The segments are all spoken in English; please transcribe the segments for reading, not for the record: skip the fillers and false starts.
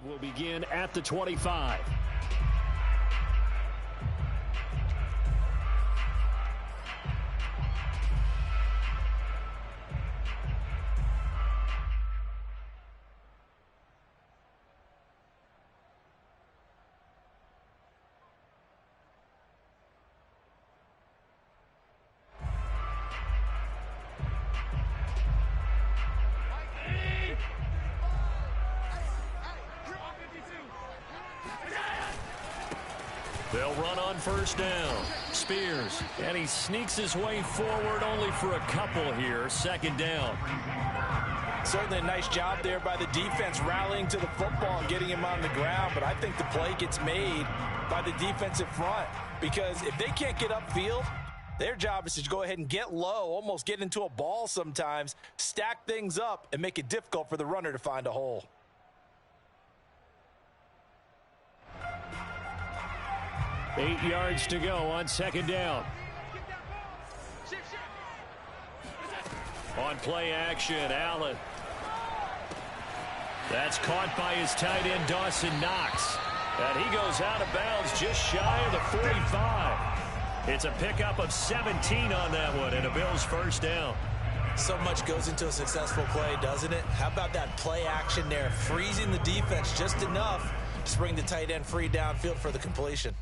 Will begin at the 25. They'll run on first down. Spears, and he sneaks his way forward only for a couple here. Second down. Certainly a nice job there by the defense rallying to the football and getting him on the ground, but I think the play gets made by the defensive front because if they can't get upfield, their job is to go ahead and get low, almost get into a ball sometimes, stack things up, and make it difficult for the runner to find a hole. Eight yards to go on second down. On play action, Allen. That's caught by his tight end, Dawson Knox. And he goes out of bounds just shy of the 45. It's a pickup of 17 on that one, and a Bills first down. So much goes into a successful play, doesn't it? How about that play action there, freezing the defense just enough to bring the tight end free downfield for the completion.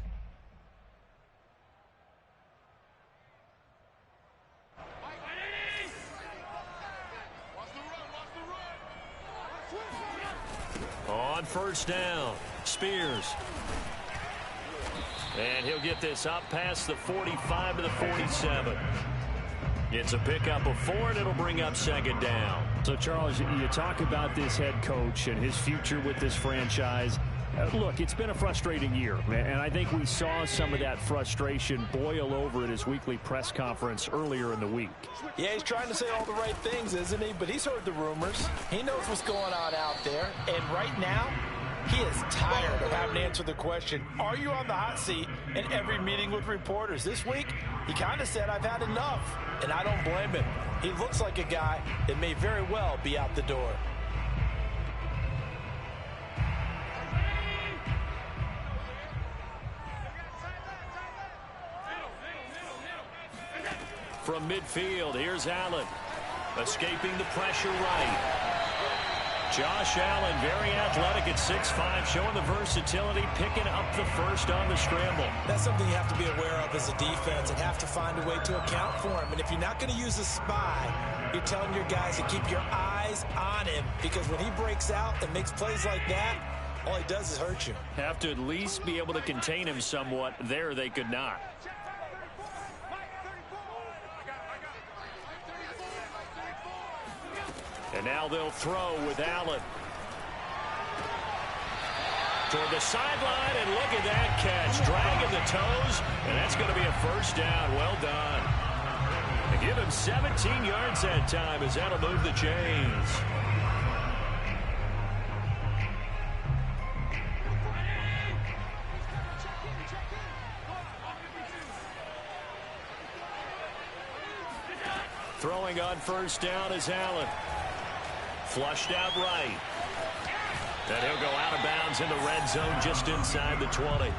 On first down, Spears. And he'll get this up past the 45 to the 47. It's a pickup of 4, and it'll bring up second down. So, Charles, you talk about this head coach and his future with this franchise. Look, it's been a frustrating year, and I think we saw some of that frustration boil over at his weekly press conference earlier in the week. Yeah, he's trying to say all the right things, isn't he? But he's heard the rumors. He knows what's going on out there. And right now, he is tired of having to answer the question, are you on the hot seat in every meeting with reporters? This week, he kind of said, I've had enough. And I don't blame him. He looks like a guy that may very well be out the door. From midfield, here's Allen. Escaping the pressure right. Josh Allen, very athletic at 6'5", showing the versatility, picking up the first on the scramble. That's something you have to be aware of as a defense and have to find a way to account for him. And if you're not going to use a spy, you're telling your guys to keep your eyes on him, because when he breaks out and makes plays like that, all he does is hurt you. Have to at least be able to contain him somewhat. There they could not. And now they'll throw with Allen. Toward the sideline, and look at that catch. Dragging the toes, and that's going to be a first down. Well done. And give him 17 yards that time as that'll move the chains. Throwing on first down is Allen. Flushed out right. And he'll go out of bounds in the red zone just inside the 20.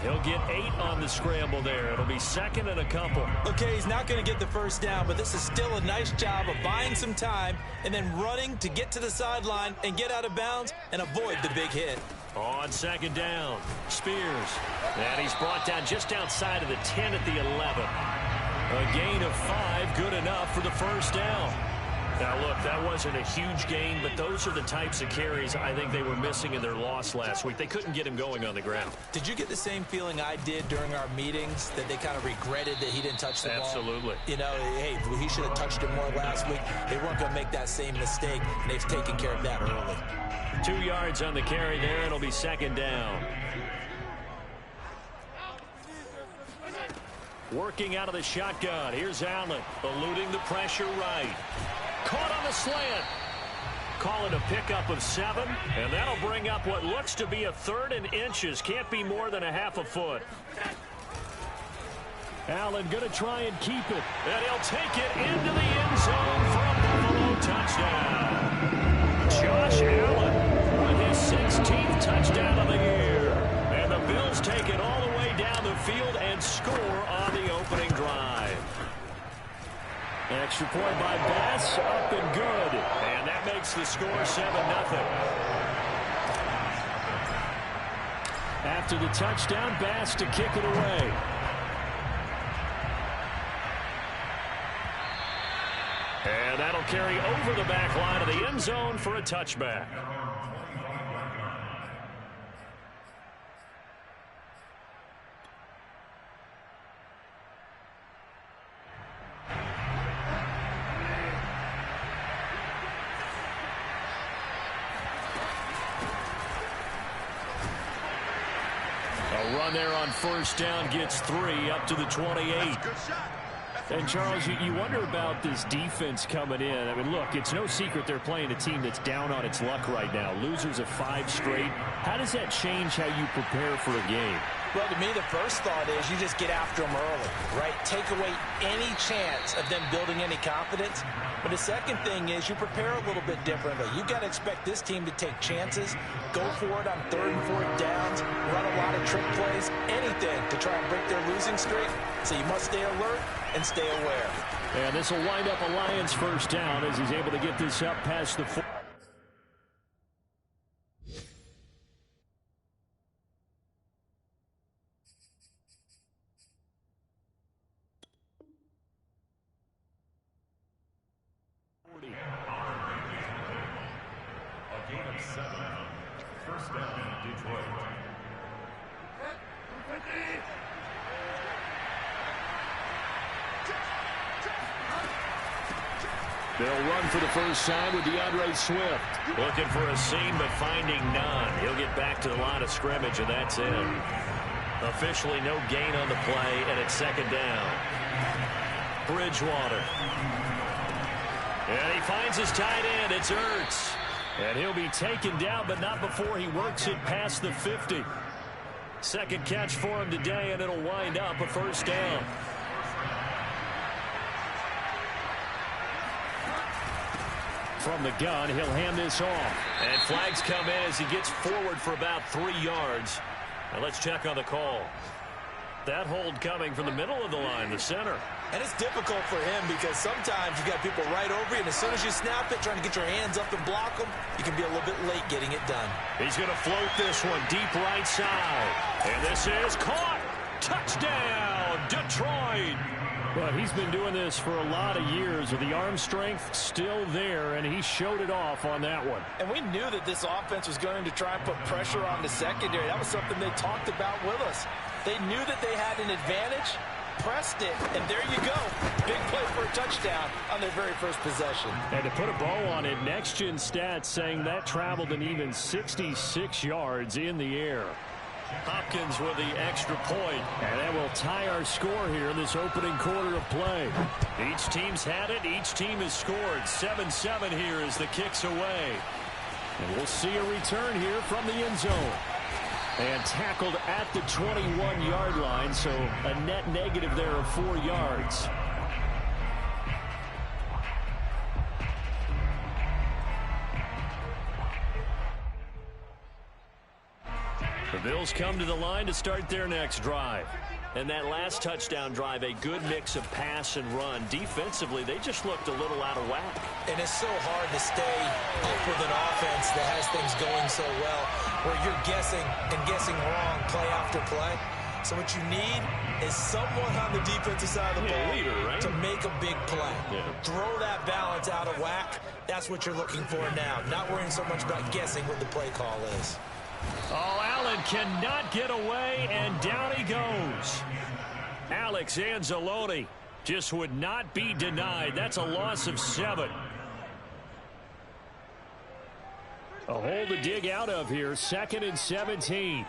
He'll get 8 on the scramble there. It'll be second and a couple. Okay, he's not going to get the first down, but this is still a nice job of buying some time and then running to get to the sideline and get out of bounds and avoid the big hit. On second down, Spears. And he's brought down just outside of the 10 at the 11. A gain of 5, good enough for the first down. Now, look, that wasn't a huge gain, but those are the types of carries I think they were missing in their loss last week. They couldn't get him going on the ground. Did you get the same feeling I did during our meetings, that they kind of regretted that he didn't touch the ball? Absolutely. You know, hey, he should have touched it more last week. They weren't going to make that same mistake, and they've taken care of that early. 2 yards on the carry there. It'll be second down. Working out of the shotgun. Here's Allen, eluding the pressure right. Caught on the slant. Call it a pickup of 7, and that'll bring up what looks to be a 3rd and inches. Can't be more than a half a foot. Allen going to try and keep it. And he'll take it into the end zone for a Buffalo touchdown. Josh Allen with his 16th 13th touchdown of the year. And the Bills take it all the way down the field and score on the opening drive. Extra point by Bass, up and good. And that makes the score 7-0. After the touchdown, Bass to kick it away. And that'll carry over the back line of the end zone for a touchback. A run there on first down gets 3 up to the 28. And, Charles, you wonder about this defense coming in. I mean, look, it's no secret they're playing a team that's down on its luck right now. Losers of 5 straight. How does that change how you prepare for a game? Well, to me, the first thought is you just get after them early, right? Take away any chance of them building any confidence. But the second thing is you prepare a little bit differently. You've got to expect this team to take chances, go for it on 3rd and 4th downs, run a lot of trick plays, anything to try and break their losing streak. So you must stay alert and stay aware. And this will wind up a Lions first down as he's able to get this up past the 4. A gain of 7. First down, Detroit. They'll run for the first time with DeAndre Swift. Looking for a seam, but finding none. He'll get back to the line of scrimmage, and that's it. Officially no gain on the play, and it's 2nd down. Bridgewater. And he finds his tight end. It's Ertz. And he'll be taken down, but not before he works it past the 50. Second catch for him today, and it'll wind up a first down. From the gun, he'll hand this off. And flags come in as he gets forward for about 3 yards. Now let's check on the call. That hold coming from the middle of the line, the center. And it's difficult for him because sometimes you got people right over you, and as soon as you snap it, trying to get your hands up and block them, you can be a little bit late getting it done. He's going to float this one deep right side. And this is caught. Touchdown, Detroit. Well, he's been doing this for a lot of years with the arm strength still there, and he showed it off on that one. And we knew that this offense was going to try and put pressure on the secondary. That was something they talked about with us. They knew that they had an advantage, pressed it, and there you go. Big play for a touchdown on their very first possession. And to put a bow on it, Next Gen Stats saying that traveled an even 66 yards in the air. Hopkins with the extra point. And that will tie our score here in this opening quarter of play. Each team's had it. Each team has scored. 7-7 here as the kick's away. And we'll see a return here from the end zone. And tackled at the 21-yard line, so a net negative there of 4 yards. The Bills come to the line to start their next drive. And that last touchdown drive, a good mix of pass and run. Defensively, they just looked a little out of whack. And it's so hard to stay up with an offense that has things going so well, where you're guessing and guessing wrong play after play. So what you need is someone on the defensive side of the ball leader, right? to make a big play. Yeah. Throw that balance out of whack. That's what you're looking for now. Not worrying so much about guessing what the play call is. Oh, Allen cannot get away, and down he goes. Alex Anzalone just would not be denied. That's a loss of 7. A hole to dig out of here. 2nd and 17.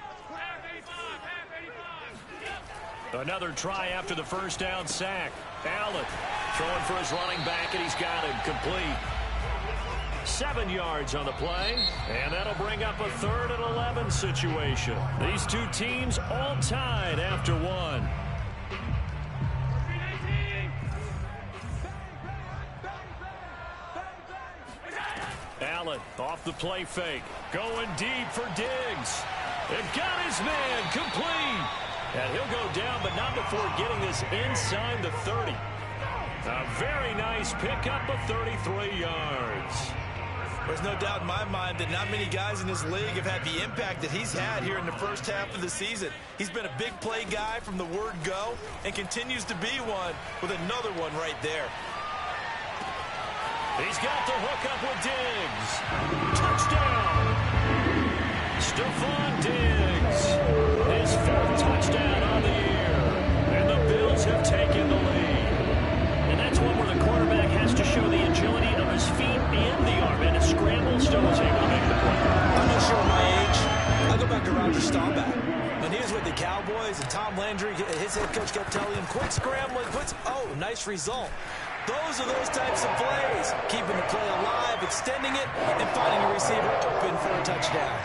Another try after the first down sack. Allen throwing for his running back, and he's got him complete. 7 yards on the play, and that'll bring up a 3rd and 11 situation. These two teams all tied after 1. Allen Off the play fake. Going deep for Diggs. And got his man complete. And he'll go down, but not before getting this inside the 30. A very nice pickup of 33 yards. There's no doubt in my mind that not many guys in this league have had the impact that he's had here in the first half of the season. He's been a big play guy from the word go and continues to be one with another one right there. He's got the hook up with Diggs. Touchdown. Stephon Diggs. His 4th touchdown on the year. And the Bills have taken the lead. And that's one where the quarterback has to show the agility of his feet and the arm. And a scramble still was able to make the play. I'm not sure my age. I go back to Roger Staubach. When he was with the Cowboys and Tom Landry, his head coach kept telling him, quit scrambling, oh, nice result. Those are those types of plays, keeping the play alive, extending it, and finding a receiver open for a touchdown.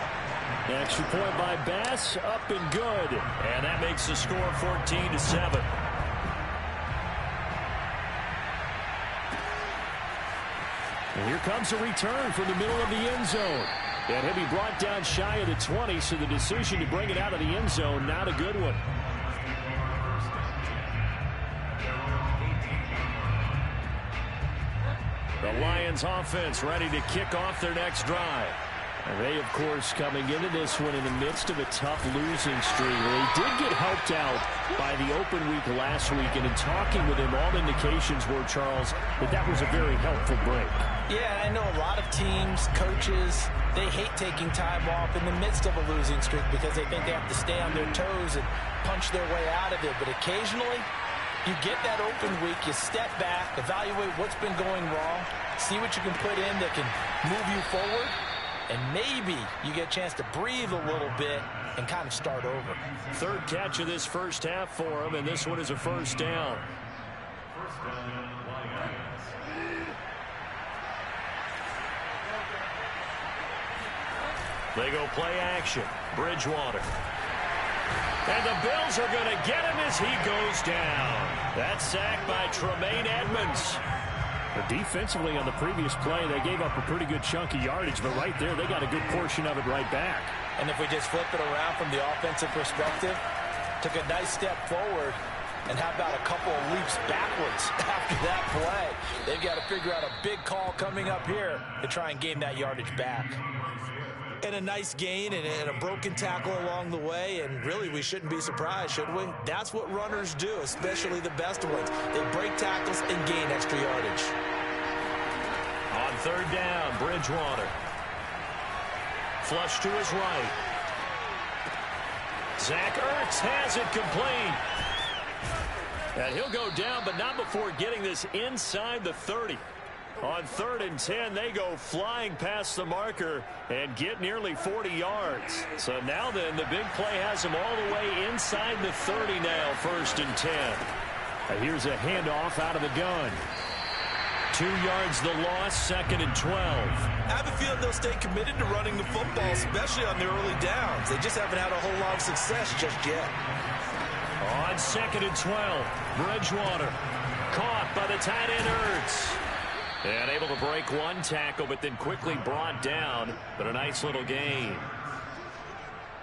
The extra point by Bass, up and good. And that makes the score 14-7. And here comes a return from the middle of the end zone. And he'll be brought down shy of the 20, so the decision to bring it out of the end zone, not a good one. The Lions offense ready to kick off their next drive. And they, of course, coming into this one in the midst of a tough losing streak. They did get helped out by the open week last week, and in talking with him, all indications were, Charles, that was a very helpful break. Yeah, I know a lot of teams, coaches, they hate taking time off in the midst of a losing streak because they think they have to stay on their toes and punch their way out of it. But occasionally, you get that open week, you step back, evaluate what's been going wrong, see what you can put in that can move you forward, and maybe you get a chance to breathe a little bit and kind of start over. 3rd catch of this first half for him, and this one is a first down. First down, Lions. They go play action. Bridgewater. And the Bills are going to get him as he goes down. That's sacked by Tremaine Edmonds. But defensively on the previous play, they gave up a pretty good chunk of yardage, but right there, they got a good portion of it right back. And if we just flip it around from the offensive perspective, took a nice step forward, and how about a couple of leaps backwards after that play? They've got to figure out a big call coming up here to try and gain that yardage back. And a nice gain and a broken tackle along the way, and really we shouldn't be surprised, should we? That's what runners do, especially the best ones. They break tackles and gain extra yardage. On 3rd down, Bridgewater. Flush to his right. Zach Ertz has it complete. And he'll go down, but not before getting this inside the 30. On 3rd and 10, they go flying past the marker and get nearly 40 yards. So now then, the big play has them all the way inside the 30 now, 1st and 10. Here's a handoff out of the gun. 2 yards the loss, 2nd and 12. I have a feeling they'll stay committed to running the football, especially on their early downs. They just haven't had a whole lot of success just yet. On 2nd and 12, Bridgewater caught by the tight end Ertz. And able to break one tackle, but then quickly brought down. But a nice little gain.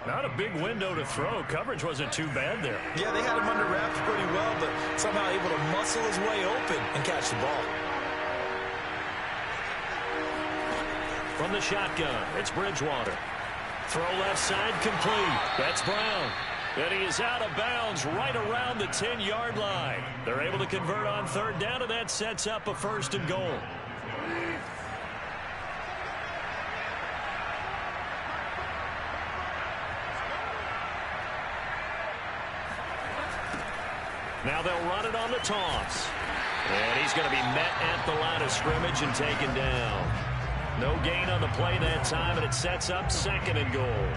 Not a big window to throw. Coverage wasn't too bad there. Yeah, they had him under wraps pretty well, but somehow able to muscle his way open and catch the ball. From the shotgun, it's Bridgewater. Throw left side complete. That's Brown. And he is out of bounds right around the 10-yard line. They're able to convert on 3rd down, and that sets up a 1st and goal. Now they'll run it on the toss. And he's going to be met at the line of scrimmage and taken down. No gain on the play that time, and it sets up 2nd and goal.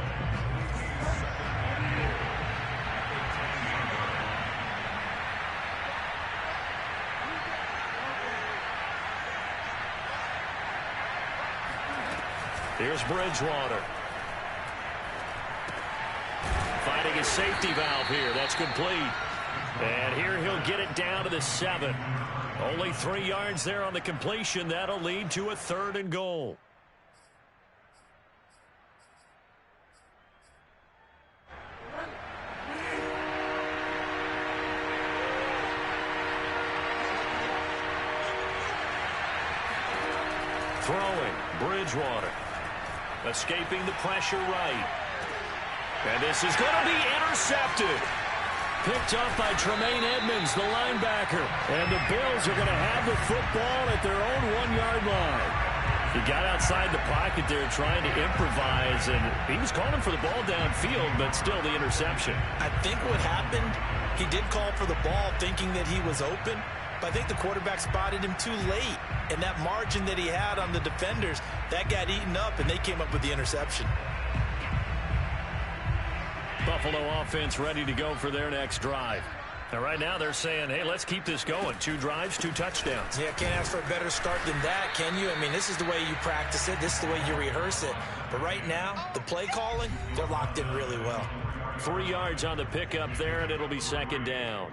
Here's Bridgewater. Finding his safety valve here. That's complete. And here he'll get it down to the 7. Only 3 yards there on the completion. That'll lead to a 3rd and goal. Throwing, Bridgewater. Escaping the pressure right. And this is going to be intercepted. Picked up by Tremaine Edmonds, the linebacker. And the Bills are going to have the football at their own 1-yard line. He got outside the pocket there trying to improvise, and he was calling for the ball downfield, but still the interception. I think what happened, he did call for the ball thinking that he was open, but I think the quarterback spotted him too late. And that margin that he had on the defenders, that got eaten up, and they came up with the interception. Buffalo offense ready to go for their next drive. Now, right now, they're saying, hey, let's keep this going. 2 drives, 2 touchdowns. Yeah, can't ask for a better start than that, can you? I mean, this is the way you practice it. This is the way you rehearse it. But right now, the play calling, they're locked in really well. 3 yards on the pickup there, and it'll be 2nd down.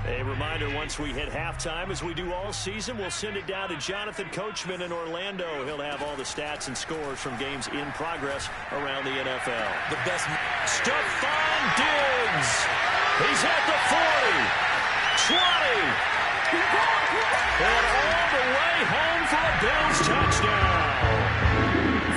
A reminder, once we hit halftime, as we do all season, we'll send it down to Jonathan Coachman in Orlando. He'll have all the stats and scores from games in progress around the NFL. The best. Stephon Diggs. He's at the 40, 20, and all the way home for a Bills touchdown.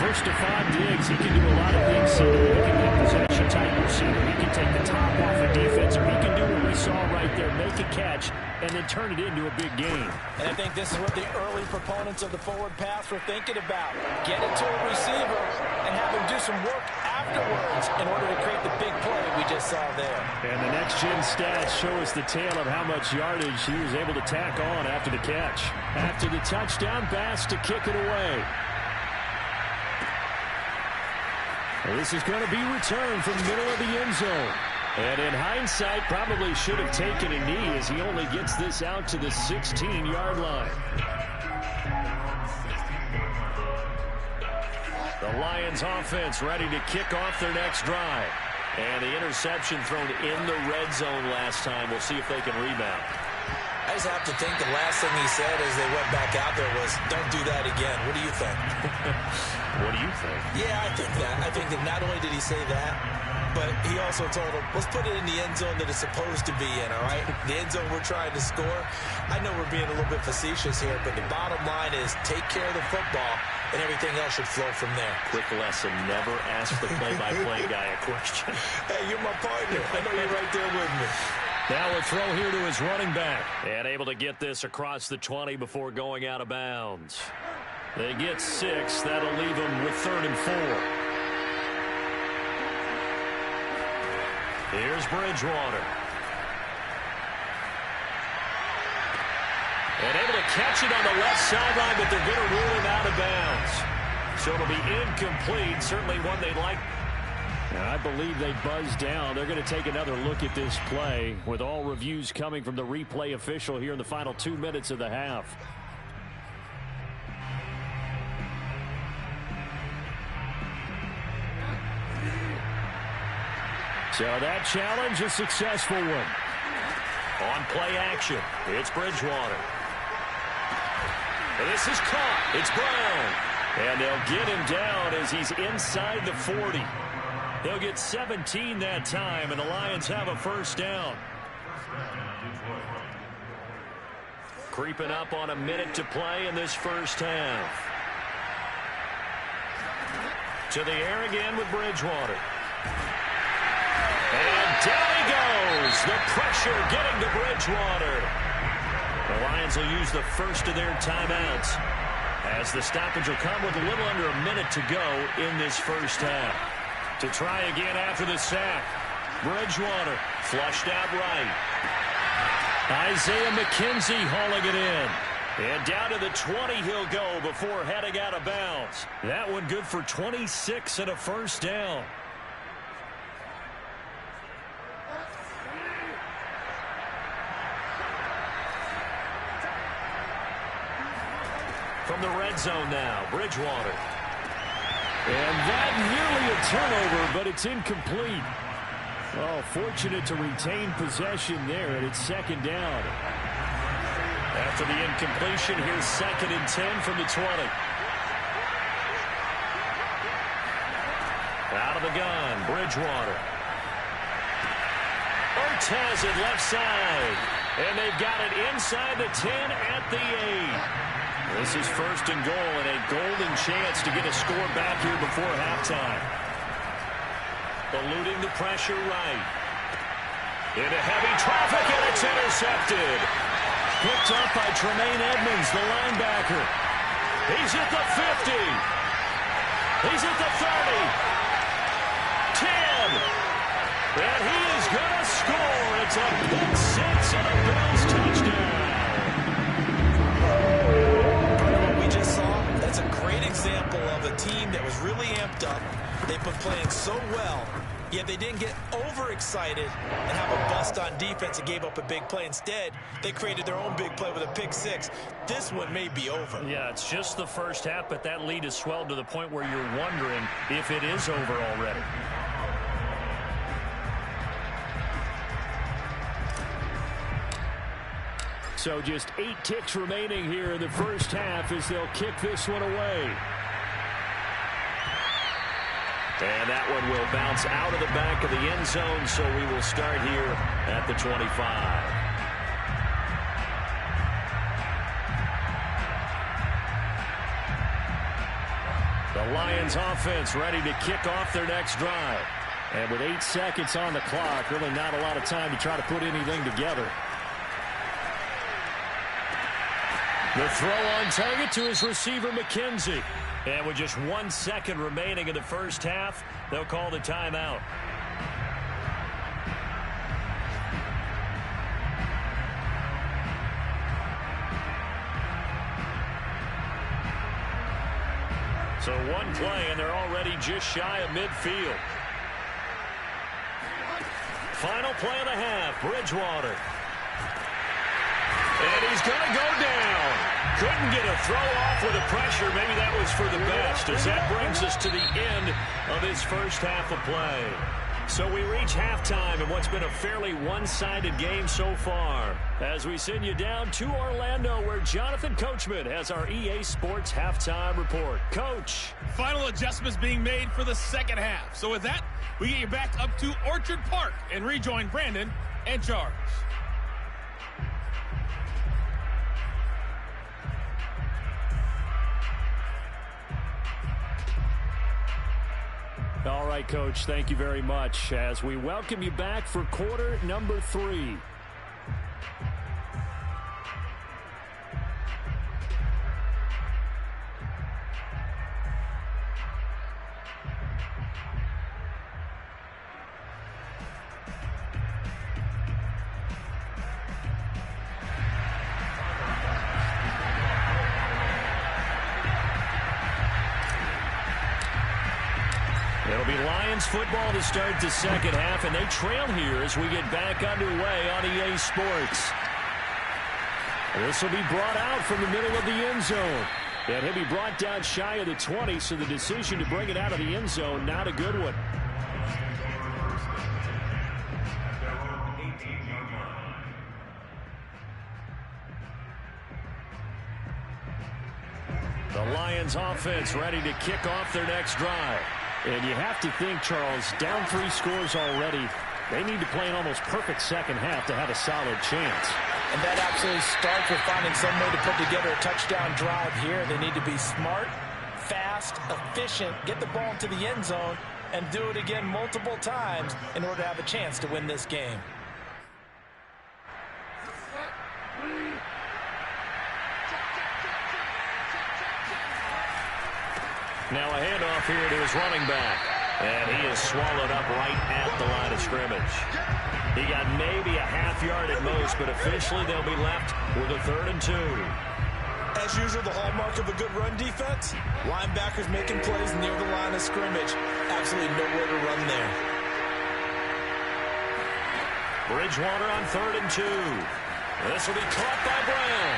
For Stephon Diggs, he can do a lot of things today. He can get possession type receiver. He can take the top off a defense, or he can do what we saw right there, make a catch, and then turn it into a big game. And I think this is what the early proponents of the forward pass were thinking about. Get it to a receiver and have him do some work afterwards in order to create the big play we just saw there. And the next-gen stats show us the tale of how much yardage he was able to tack on after the catch. After the touchdown, Bass to kick it away. This is going to be returned from the middle of the end zone. And in hindsight, probably should have taken a knee as he only gets this out to the 16-yard line. The Lions offense ready to kick off their next drive. And the interception thrown in the red zone last time. We'll see if they can rebound. I just have to think the last thing he said as they went back out there was, don't do that again. What do you think? What do you think? Yeah, I think that. I think that not only did he say that, but he also told him, let's put it in the end zone that it's supposed to be in, all right? The end zone we're trying to score. I know we're being a little bit facetious here, but the bottom line is take care of the football, and everything else should flow from there. Quick lesson, never ask the play-by-play guy a question. Hey, you're my partner. I know you're right there with me. Now a throw here to his running back. And able to get this across the 20 before going out of bounds. They get 6. That'll leave them with 3rd and 4. Here's Bridgewater. And able to catch it on the left sideline, but they're going to rule him out of bounds. So it'll be incomplete. Certainly one they'd like. Now, I believe they buzzed down. They're going to take another look at this play with all reviews coming from the replay official here in the final 2 minutes of the half. So that challenge, a successful one. On play action, it's Bridgewater. And this is caught. It's Brown. And they'll get him down as he's inside the 40. They'll get 17 that time, and the Lions have a 1st down. Creeping up on a minute to play in this first half. To the air again with Bridgewater. And down he goes. The pressure getting to Bridgewater. The Lions will use the first of their timeouts as the stoppage will come with a little under a minute to go in this first half. To try again after the sack. Bridgewater flushed out right. Isaiah McKenzie hauling it in. And down to the 20 he'll go before heading out of bounds. That one good for 26 and a 1st down. From the red zone now, Bridgewater. And that nearly a turnover, but it's incomplete. Oh, fortunate to retain possession there, and it's 2nd down. After the incompletion, here's 2nd and 10 from the 20. Out Out of the gun, Bridgewater. Ertz has it left side. And they've got it inside the 10 at the 8. This is 1st and goal and a golden chance to get a score back here before halftime. Eluding the pressure right. Into heavy traffic, and it's intercepted. Picked up by Tremaine Edmonds, the linebacker. He's at the 50. He's at the 30. 10. And he is going to score. It's a pick six and a Bills touchdown. What we just saw, that's a great example of a team that was really amped up. They've been playing so well, yet they didn't get overexcited and have a bust on defense and gave up a big play. Instead, they created their own big play with a pick six. This one may be over. Yeah, it's just the first half, but that lead has swelled to the point where you're wondering if it is over already. So just 8 ticks remaining here in the first half as they'll kick this one away. And that one will bounce out of the back of the end zone, so we will start here at the 25. The Lions offense ready to kick off their next drive. And with 8 seconds on the clock, really not a lot of time to try to put anything together. The throw on target to his receiver, McKenzie. And with just 1 second remaining in the first half, they'll call the timeout. So 1 play, and they're already just shy of midfield. Final play of the half, Bridgewater. And he's going to go down. Couldn't get a throw off with the pressure. Maybe that was for the best, as that brings us to the end of his first half of play. So we reach halftime in what's been a fairly one-sided game so far, as we send you down to Orlando, where Jonathan Coachman has our EA Sports halftime report. Coach. Final adjustments being made for the second half. So with that, we get you back up to Orchard Park and rejoin Brandon and Charles. All right, Coach, thank you very much as we welcome you back for quarter number 3. It'll be Lions football to start the second half, and they trail here as we get back underway on EA Sports. This will be brought out from the middle of the end zone. And he'll be brought down shy of the 20, so the decision to bring it out of the end zone, not a good one. The Lions offense ready to kick off their next drive. And you have to think, Charles, down 3 scores already. They need to play an almost perfect second half to have a solid chance. And that absolutely starts with finding some way to put together a touchdown drive here. They need to be smart, fast, efficient, get the ball into the end zone, and do it again multiple times in order to have a chance to win this game. Now a handoff here to his running back. And he is swallowed up right at the line of scrimmage. He got maybe a half yard at most, but officially they'll be left with a 3rd and 2. As usual, the hallmark of a good run defense, linebackers making plays near the line of scrimmage. Absolutely nowhere to run there. Bridgewater on 3rd and 2. This will be caught by Brown.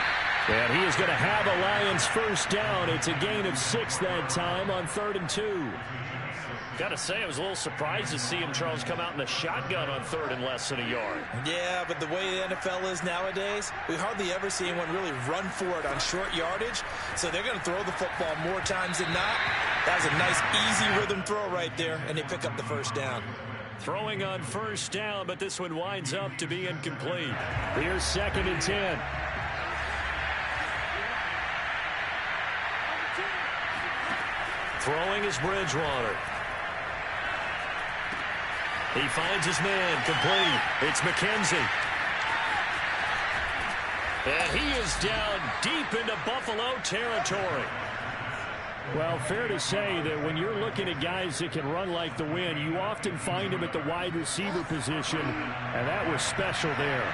And he is going to have a Lions first down. It's a gain of 6 that time on 3rd and 2. Got to say, I was a little surprised to see him, Charles, come out in the shotgun on 3rd and less than a yard. Yeah, but the way the NFL is nowadays, we hardly ever see anyone really run for it on short yardage. So they're going to throw the football more times than not. That was a nice, easy rhythm throw right there, and they pick up the first down. Throwing on 1st down, but this one winds up to be incomplete. Here's 2nd and 10. Throwing is Bridgewater. He finds his man, complete. It's McKenzie. And he is down deep into Buffalo territory. Well, fair to say that when you're looking at guys that can run like the wind, you often find them at the wide receiver position, and that was special there.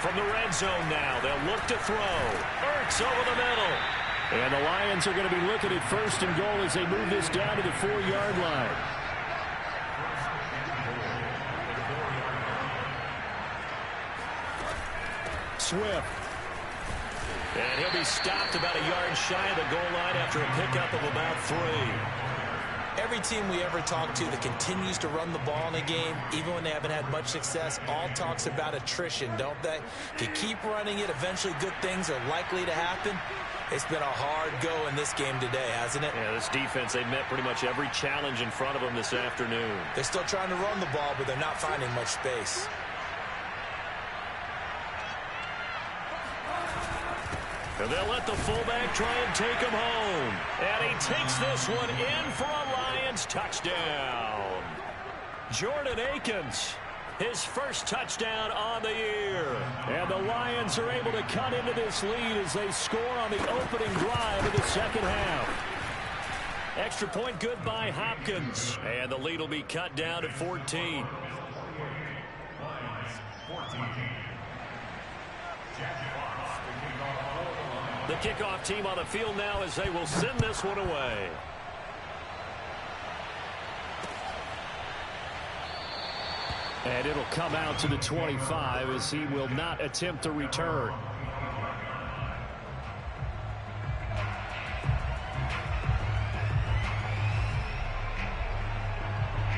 From the red zone now, they'll look to throw. Ertz over the middle. And the Lions are going to be looking at 1st and goal as they move this down to the 4-yard line. Swift. And he'll be stopped about a yard shy of the goal line after a pickup of about 3. Every team we ever talk to that continues to run the ball in a game, even when they haven't had much success, all talks about attrition, don't they? If you keep running it, eventually good things are likely to happen. It's been a hard go in this game today, hasn't it? Yeah, this defense, they met pretty much every challenge in front of them this afternoon. They're still trying to run the ball, but they're not finding much space. And they'll let the fullback try and take him home. And he takes this one in for a Lions touchdown. Jordan Akins, his first touchdown on the year. And the Lions are able to cut into this lead as they score on the opening drive of the second half. Extra point good by Hopkins. And the lead will be cut down to 14. The kickoff team on the field now as they will send this one away. And it'll come out to the 25 as he will not attempt to return.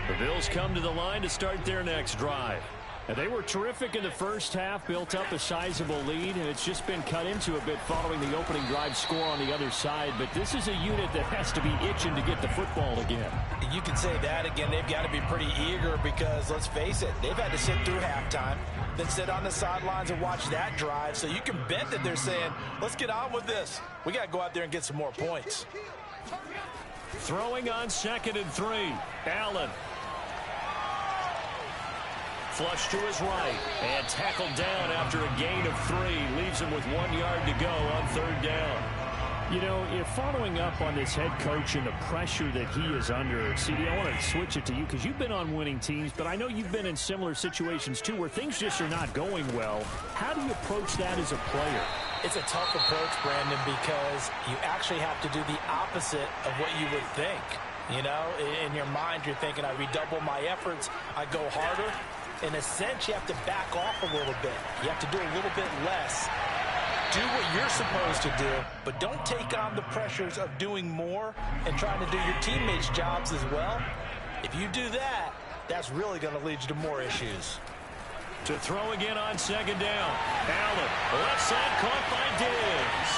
The Bills come to the line to start their next drive. And they were terrific in the first half, built up a sizable lead, and it's just been cut into a bit following the opening drive score on the other side. But this is a unit that has to be itching to get the football again. You can say that again. They've got to be pretty eager because, let's face it, they've had to sit through halftime, then sit on the sidelines and watch that drive. So you can bet that they're saying, let's get on with this. We got to go out there and get some more points. Throwing on 2nd and 3. Allen. Flush to his right and tackled down after a gain of 3. Leaves him with 1 yard to go on 3rd down. You know, if following up on this head coach and the pressure that he is under, CD, I want to switch it to you because you've been on winning teams, but I know you've been in similar situations too where things just are not going well. How do you approach that as a player? It's a tough approach, Brandon, because you actually have to do the opposite of what you would think. You know, in your mind, you're thinking, I redouble my efforts, I go harder. In a sense, you have to back off a little bit. You have to do a little bit less. Do what you're supposed to do, but don't take on the pressures of doing more and trying to do your teammates' jobs as well. If you do that, that's really going to lead you to more issues. To throw again on 2nd down. Allen, left side caught by Diggs.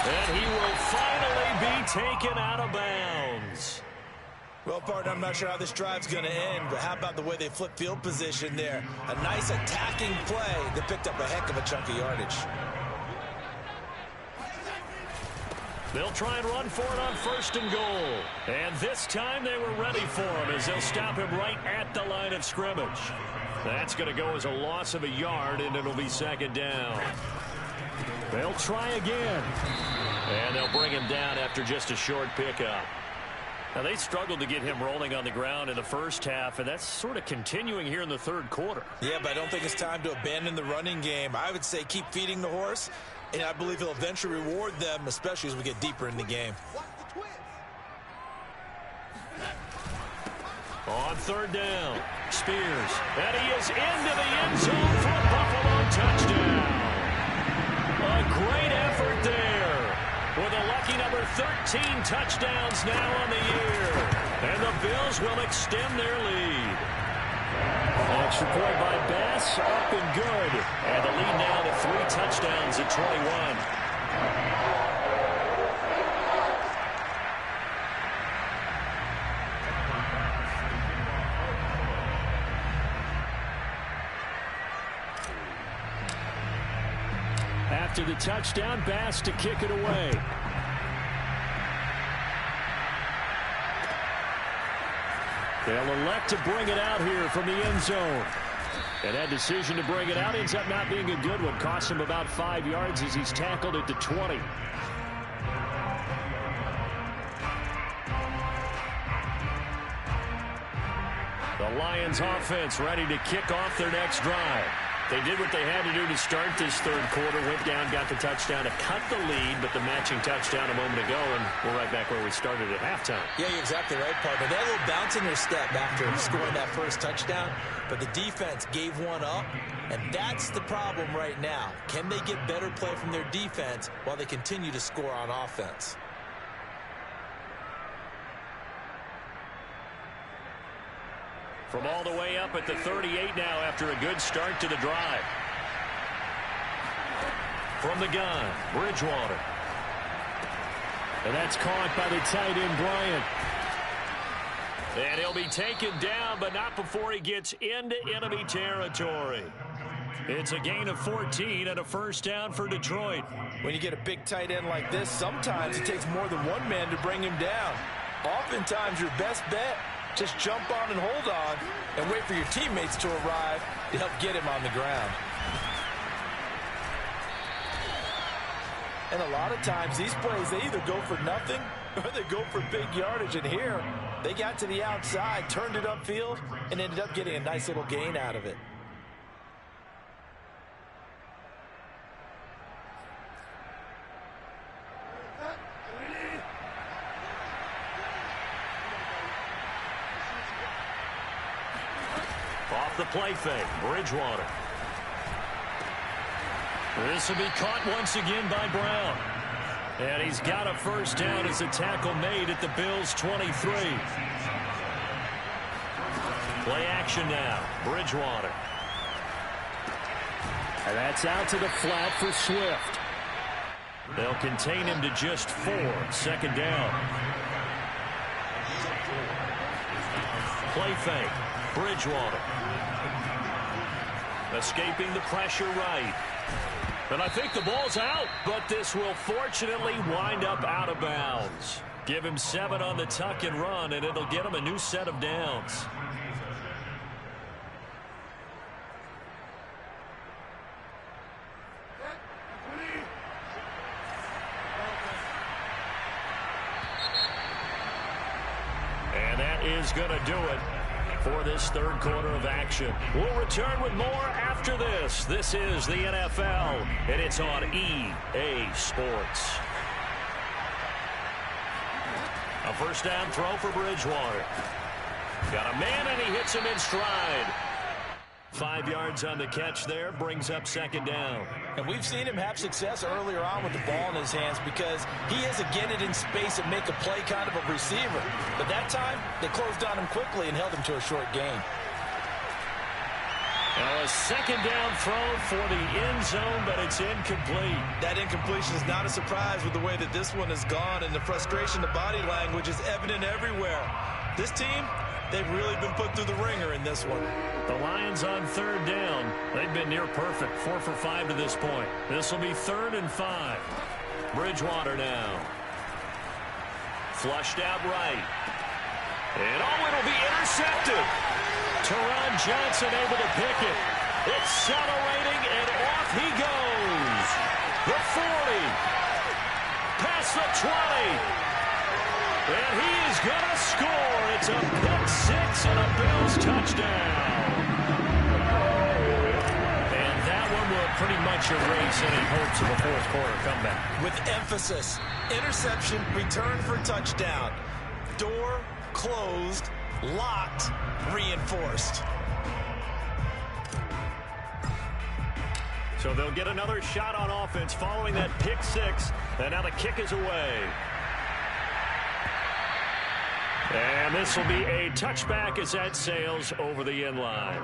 And he will finally be taken out of bounds. Well, partner, I'm not sure how this drive's going to end, but how about the way they flip field position there? A nice attacking play that picked up a heck of a chunk of yardage. They'll try and run for it on 1st and goal. And this time they were ready for him as they'll stop him right at the line of scrimmage. That's going to go as a loss of a yard, and it'll be 2nd down. They'll try again. And they'll bring him down after just a short pickup. Now, they struggled to get him rolling on the ground in the first half, and that's sort of continuing here in the 3rd quarter. Yeah, but I don't think it's time to abandon the running game. I would say keep feeding the horse, and I believe he'll eventually reward them, especially as we get deeper in the game. On 3rd down, Spears, and he is into the end zone for a Buffalo touchdown. A great effort there. 13 touchdowns now on the year. And the Bills will extend their lead. Extra point by Bass, up and good. And the lead now to 3 touchdowns at 21. After the touchdown, Bass to kick it away. They'll elect to bring it out here from the end zone. And that decision to bring it out ends up not being a good one. Cost him about 5 yards as he's tackled at the 20. The Lions offense ready to kick off their next drive. They did what they had to do to start this third quarter. Went down, got the touchdown to cut the lead, but the matching touchdown a moment ago, and we're right back where we started at halftime. Yeah, you're exactly right, partner. They had a little bounce in their step after scoring that first touchdown, but the defense gave one up, and that's the problem right now. Can they get better play from their defense while they continue to score on offense? From all the way up at the 38 now after a good start to the drive. From the gun, Bridgewater. And that's caught by the tight end, Bryant. And he'll be taken down, but not before he gets into enemy territory. It's a gain of 14 and a first down for Detroit. When you get a big tight end like this, sometimes it takes more than one man to bring him down. Oftentimes, your best bet, just jump on and hold on and wait for your teammates to arrive to help get him on the ground. And a lot of times, these plays, they either go for nothing or they go for big yardage. And here, they got to the outside, turned it upfield, and ended up getting a nice little gain out of it. Off the play fake, Bridgewater. This will be caught once again by Brown. And he's got a first down as a tackle made at the Bills' 23. Play action now, Bridgewater. And that's out to the flat for Swift. They'll contain him to just 4. Second down. Play fake, Bridgewater. Escaping the pressure right. And I think the ball's out, but this will fortunately wind up out of bounds. Give him 7 on the tuck and run, and it'll get him a new set of downs. And that is going to do it for this third quarter of action. We'll return with more after this. This is the NFL, and it's on EA Sports. A first down throw for Bridgewater. Got a man, and he hits him in stride. 5 yards on the catch there, brings up second down. And we've seen him have success earlier on with the ball in his hands because he has to get it in space and make a play kind of a receiver. But that time, they closed on him quickly and held him to a short gain. Now a second down throw for the end zone, but it's incomplete. That incompletion is not a surprise with the way that this one has gone, and the frustration, the body language is evident everywhere. This team, they've really been put through the ringer in this one. The Lions on third down. They've been near perfect, 4 for 5 to this point. This will be 3rd and 5. Bridgewater now. Flushed out right. And it'll be intercepted. Teron Johnson able to pick it. Accelerating, and off he goes. The 40. Past the 20. And he is going to score. It's a pick 6 and a Bills touchdown. And that one will pretty much erase any hopes of a fourth quarter comeback. With emphasis, interception, return for touchdown. Door closed, locked, reinforced. So they'll get another shot on offense following that pick 6. And now the kick is away. And this will be a touchback as that sails over the end line.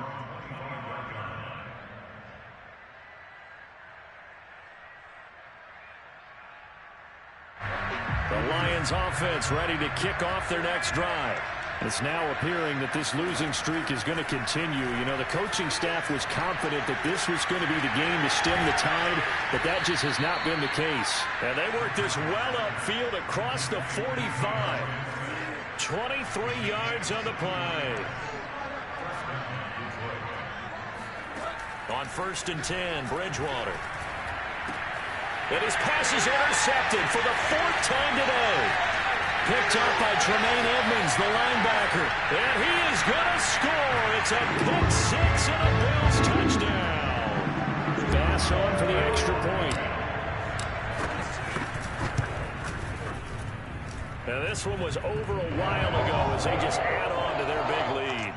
The Lions offense ready to kick off their next drive. It's now appearing that this losing streak is going to continue. You know, the coaching staff was confident that this was going to be the game to stem the tide, but that just has not been the case. And they work this well upfield across the 45. 23 yards on the play. On 1st and 10, Bridgewater. And his pass is intercepted for the 4th time today. Picked up by Tremaine Edmonds, the linebacker. And he is going to score. It's a pick six and a Bills touchdown. Pass on for the extra point. Now this one was over a while ago as they just add on to their big lead.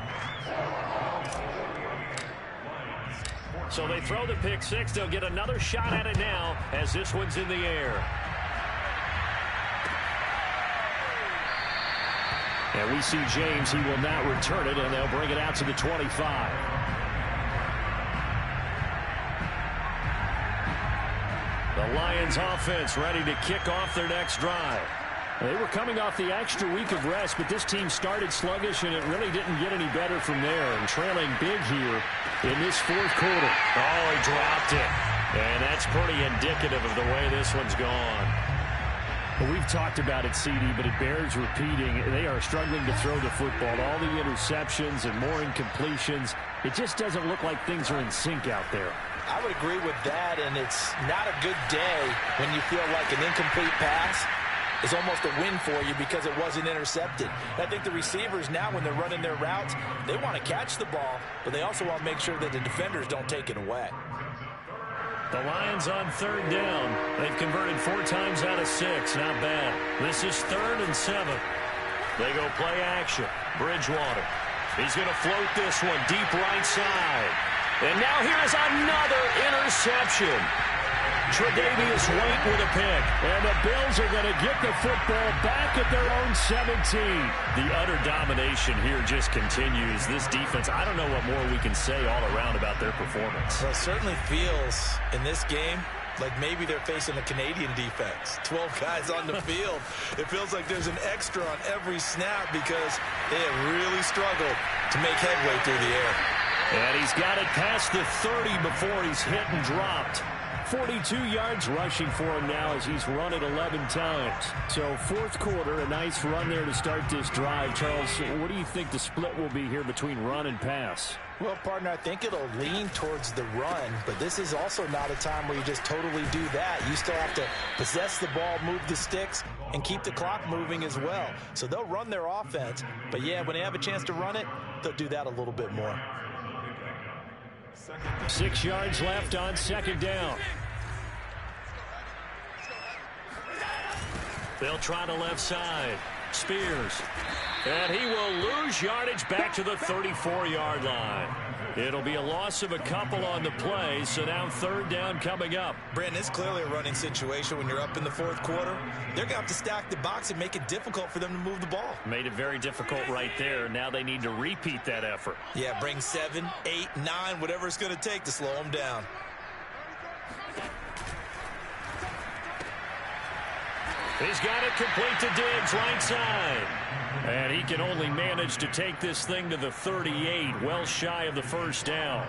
So they throw the pick six. They'll get another shot at it now as this one's in the air. And we see James. He will not return it, and they'll bring it out to the 25. The Lions offense ready to kick off their next drive. They were coming off the extra week of rest, but this team started sluggish, and it really didn't get any better from there. And trailing big here in this 4th quarter. Oh, he dropped it. And that's pretty indicative of the way this one's gone. Well, we've talked about it, CD, but it bears repeating. They are struggling to throw the football. All the interceptions and more incompletions. It just doesn't look like things are in sync out there. I would agree with that, and it's not a good day when you feel like an incomplete pass is almost a win for you because it wasn't intercepted. I think the receivers now, when they're running their routes, they want to catch the ball, but they also want to make sure that the defenders don't take it away. The Lions on 3rd down. They've converted 4 times out of 6. Not bad. This is 3rd and 7. They go play action. Bridgewater. He's going to float this one deep right side. And now here's another interception. Tre'Davious White with a pick. And the Bills are going to get the football back at their own 17. The utter domination here just continues. This defense, I don't know what more we can say all around about their performance. Well, it certainly feels in this game like maybe they're facing a Canadian defense. 12 guys on the field. It feels like there's an extra on every snap because they have really struggled to make headway through the air. And he's got it past the 30 before he's hit and dropped. 42 yards rushing for him now as he's run it 11 times. So 4th quarter, a nice run there to start this drive. Charles, what do you think the split will be here between run and pass? Well, partner, I think it'll lean towards the run, but this is also not a time where you just totally do that. You still have to possess the ball, move the sticks, and keep the clock moving as well. So they'll run their offense, but yeah, when they have a chance to run it, they'll do that a little bit more. 6 yards left on 2nd down. They'll try the left side. Spears. And he will lose yardage back to the 34-yard line. It'll be a loss of a couple on the play, so now 3rd down coming up. Brandon, it's clearly a running situation when you're up in the 4th quarter. They're going to have to stack the box and make it difficult for them to move the ball. Made it very difficult right there. Now they need to repeat that effort. Yeah, bring 7, 8, 9, whatever it's going to take to slow them down. He's got it complete to Diggs, right side. And he can only manage to take this thing to the 38, well shy of the 1st down.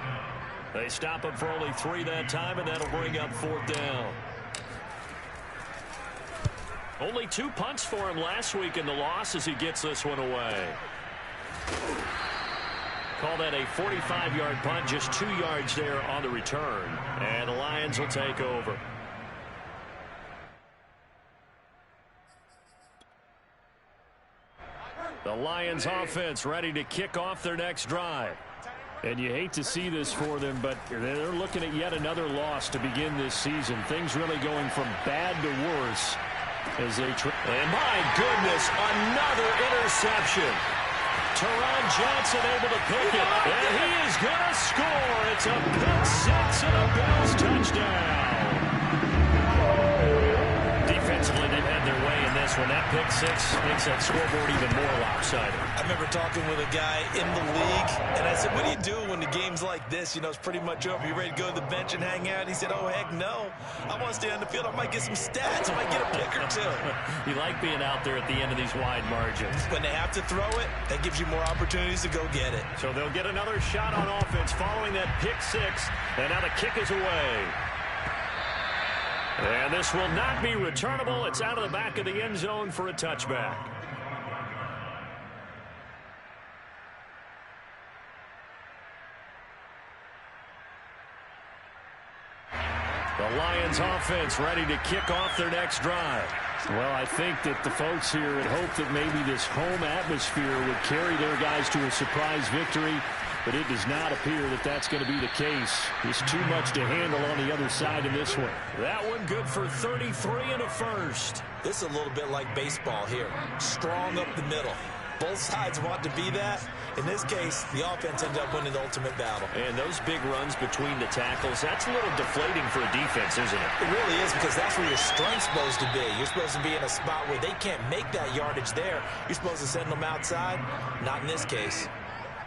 They stop him for only 3 that time, and that'll bring up 4th down. Only 2 punts for him last week in the loss as he gets this one away. Call that a 45-yard punt, just 2 yards there on the return. And the Lions will take over. The Lions offense ready to kick off their next drive. And you hate to see this for them, but they're looking at yet another loss to begin this season. Things really going from bad to worse as they and my goodness, another interception. Teron Johnson able to pick it, and he is going to score. It's a pick six and a Bills touchdown. Defensively, they've had their way in this one. That pick six makes that scoreboard even more lopsided. I remember talking with a guy in the league, and I said, what do you do when the game's like this? You know, it's pretty much over. You ready to go to the bench and hang out? He said, oh, heck no. I want to stay on the field. I might get some stats. I might get a pick or two. You like being out there at the end of these wide margins. When they have to throw it, that gives you more opportunities to go get it. So they'll get another shot on offense following that pick six. And now the kick is away. And this will not be returnable. It's out of the back of the end zone for a touchback. The Lions offense ready to kick off their next drive. Well, I think that the folks here had hoped that maybe this home atmosphere would carry their guys to a surprise victory, but it does not appear that that's going to be the case. There's too much to handle on the other side in this one. That one good for 33 and a first. This is a little bit like baseball here. Strong up the middle. Both sides want to be that. In this case, the offense ended up winning the ultimate battle. And those big runs between the tackles, that's a little deflating for a defense, isn't it? It really is, because that's where your strength's supposed to be. You're supposed to be in a spot where they can't make that yardage there. You're supposed to send them outside. Not in this case.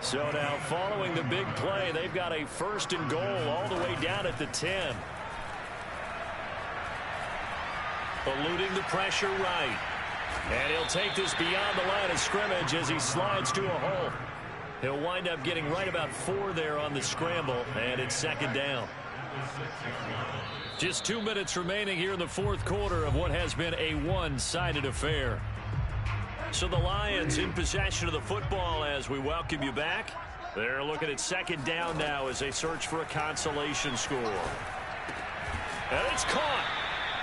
So now, following the big play, they've got a first and goal all the way down at the 10. Eluding the pressure right. And he'll take this beyond the line of scrimmage as he slides to a hole. He'll wind up getting right about 4 there on the scramble, and it's second down. Just 2 minutes remaining here in the fourth quarter of what has been a one-sided affair. So the Lions in possession of the football as we welcome you back. They're looking at second down now as they search for a consolation score. And it's caught.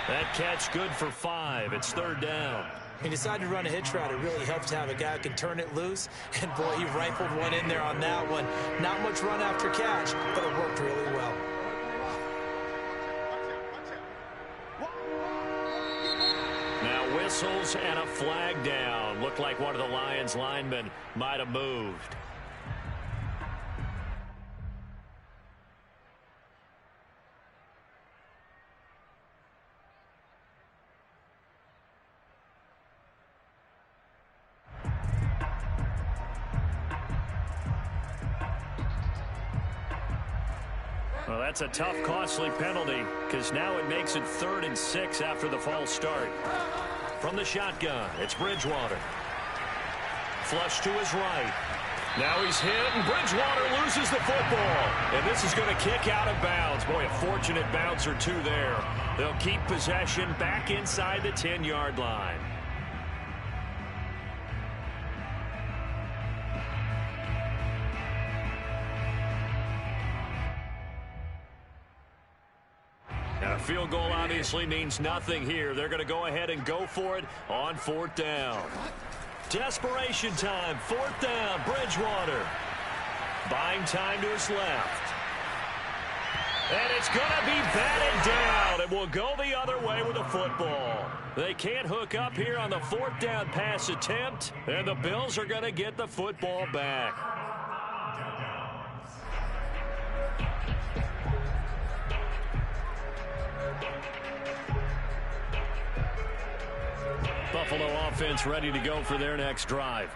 That catch good for 5. It's third down. He decided to run a hitch route. It really helps to have a guy who can turn it loose. And, boy, he rifled one in there on that one. Not much run after catch, but it worked really well. Now whistles and a flag down. Looked like one of the Lions linemen might have moved. Well, that's a tough, costly penalty because now it makes it 3rd and 6 after the false start. From the shotgun, it's Bridgewater. Flush to his right. Now he's hit, and Bridgewater loses the football. And this is going to kick out of bounds. Boy, a fortunate bounce or two there. They'll keep possession back inside the 10-yard line. Now, a field goal obviously means nothing here. They're going to go ahead and go for it on 4th down. Desperation time. 4th down. Bridgewater. Buying time to his left. And it's going to be batted down. It will go the other way with the football. They can't hook up here on the 4th down pass attempt. And the Bills are going to get the football back. Buffalo offense ready to go for their next drive.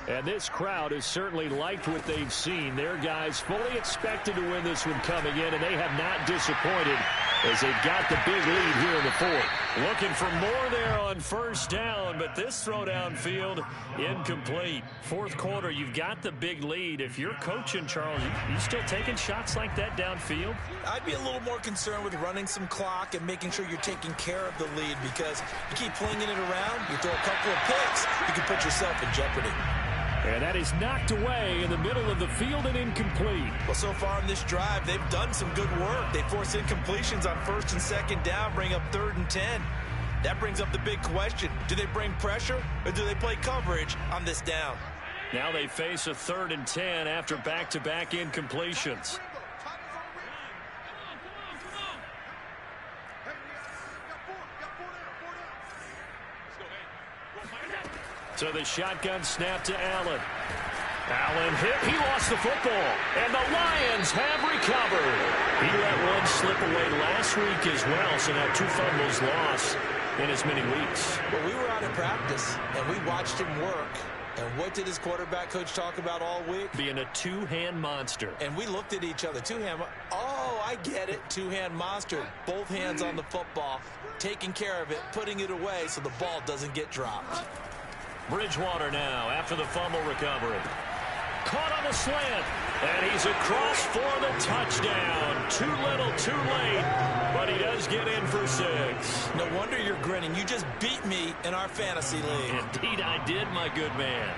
And this crowd has certainly liked what they've seen. Their guys fully expected to win this one coming in, and they have not disappointed as they've got the big lead here in the 4th. Looking for more there on 1st down, but this throw downfield incomplete. 4th quarter, you've got the big lead. If you're coaching, Charles, you still taking shots like that downfield? I'd be a little more concerned with running some clock and making sure you're taking care of the lead, because you keep flinging it around, you throw a couple of picks, you can put yourself in jeopardy. And that is knocked away in the middle of the field and incomplete. Well, so far in this drive, they've done some good work. They force incompletions on 1st and 2nd down, bring up 3rd and 10. That brings up the big question. Do they bring pressure or do they play coverage on this down? Now they face a 3rd and 10 after back-to-back incompletions. So the shotgun snap to Allen. Allen hit. He lost the football. And the Lions have recovered. He let one slip away last week as well, so now 2 fumbles lost. in as many weeks. Well, we were out at practice, and we watched him work. And what did his quarterback coach talk about all week? Being a two-hand monster. And we looked at each other. Two-hand. Oh, I get it. Two-hand monster. Both hands on the football, taking care of it, putting it away so the ball doesn't get dropped. Bridgewater now after the fumble recovery. Caught on the slant. And he's across for the touchdown. Too little, too late. But he does get in for 6. No wonder you're grinning. You just beat me in our fantasy league. Indeed I did, my good man.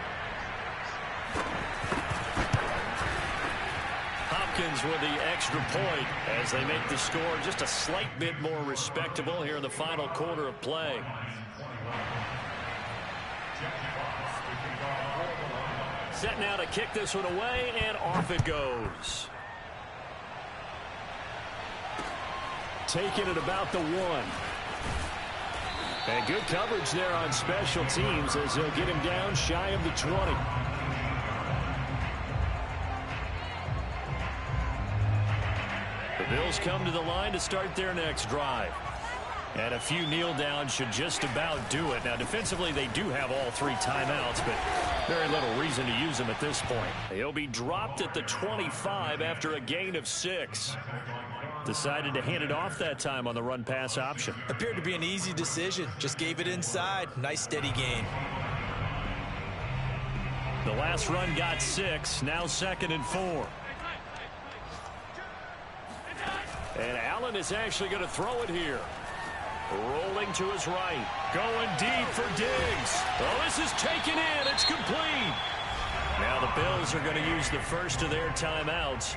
Hopkins with the extra point as they make the score just a slight bit more respectable here in the final quarter of play. Set now to kick this one away, and off it goes. Taking it about the 1. And good coverage there on special teams as they'll get him down shy of the 20. The Bills come to the line to start their next drive. And a few kneel downs should just about do it. Now, defensively, they do have all 3 timeouts, but very little reason to use them at this point. He'll be dropped at the 25 after a gain of 6. Decided to hand it off that time on the run-pass option. Appeared to be an easy decision. Just gave it inside. Nice, steady gain. The last run got 6. Now 2nd and 4. And Allen is actually going to throw it here. Rolling to his right. Going deep for Diggs. Oh, this is taken in. It's complete. Now the Bills are going to use the first of their timeouts.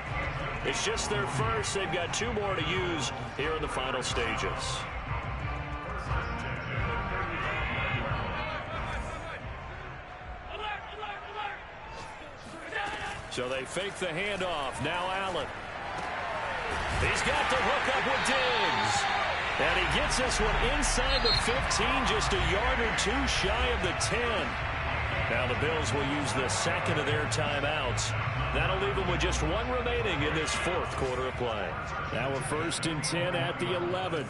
It's just their first. They've got 2 more to use here in the final stages. So they fake the handoff. Now Allen. He's got the hook up with Diggs. And he gets this one inside the 15, just a yard or 2 shy of the 10. Now the Bills will use the second of their timeouts. That'll leave them with just 1 remaining in this 4th quarter of play. Now a 1st and 10 at the 11.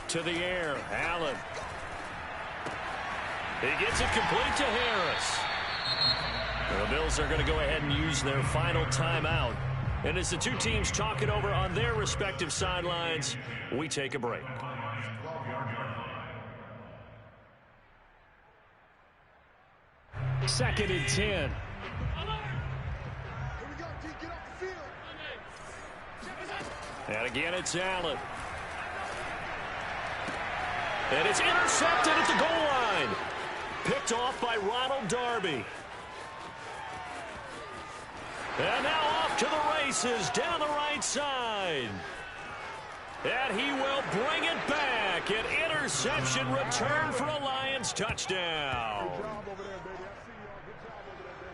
To the air, Allen. He gets it complete to Harris. The Bills are going to go ahead and use their final timeout. And as the 2 teams talk it over on their respective sidelines, we take a break. Second and 10. And again, it's Allen. And it's intercepted at the goal line. Picked off by Ronald Darby. And now off to the races down the right side. And he will bring it back. An interception return for a Lions touchdown.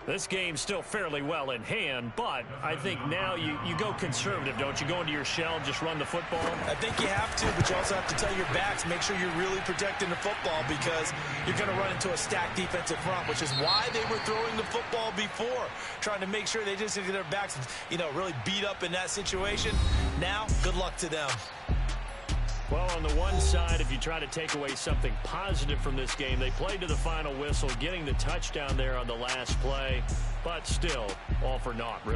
This game's still fairly well in hand, but I think now you go conservative, don't you? Go into your shell, just run the football. I think you have to, but you also have to tell your backs, make sure you're really protecting the football because you're going to run into a stacked defensive front, which is why they were throwing the football before, trying to make sure they just get their backs, really beat up in that situation. Now, good luck to them. Well, on the one side, if you try to take away something positive from this game, they played to the final whistle, getting the touchdown there on the last play, but still all for naught, really.